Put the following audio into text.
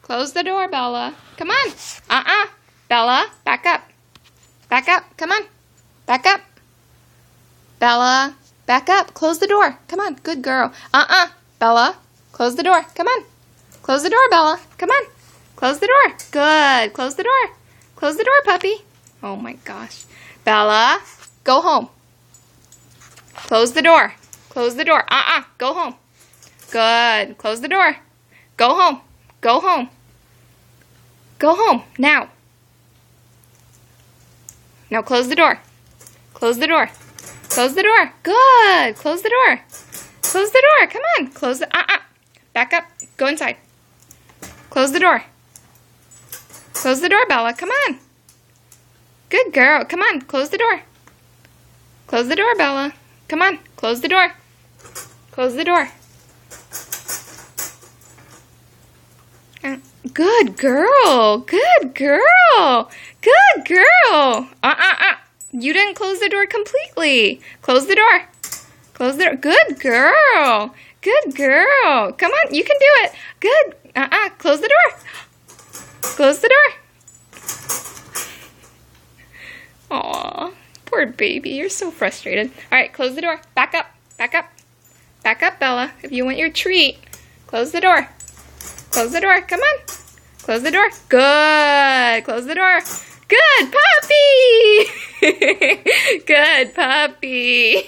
Close the door, Bella. Come on. Bella, back up. Back up. Come on. Back up. Bella, back up. Close the door. Come on. Good girl. Bella, close the door. Come on. Close the door, Bella. Come on. Close the door. Good. Close the door. Close the door, puppy. Oh my gosh. Bella, go home. Close the door. Close the door. Go home. Good. Close the door. Go home. Go home. Go home. Now. Now close the door. Close the door. Close the door. Good. Close the door. Close the door. Come on. Close the... Back up. Go inside. Close the door. Close the door, Bella. Come on. Good girl. Come on. Close the door. Close the door, Bella. Come on. Close the door. Close the door. Good girl. Good girl. Good girl. You didn't close the door completely. Close the door. Close the door. Good girl. Good girl. Come on. You can do it. Good. Close the door. Close the door. Aw, poor baby. You're so frustrated. All right, close the door. Back up. Back up. Back up, Bella. If you want your treat, close the door. Close the door. Come on. Close the door. Good. Close the door. Good puppy. Good puppy.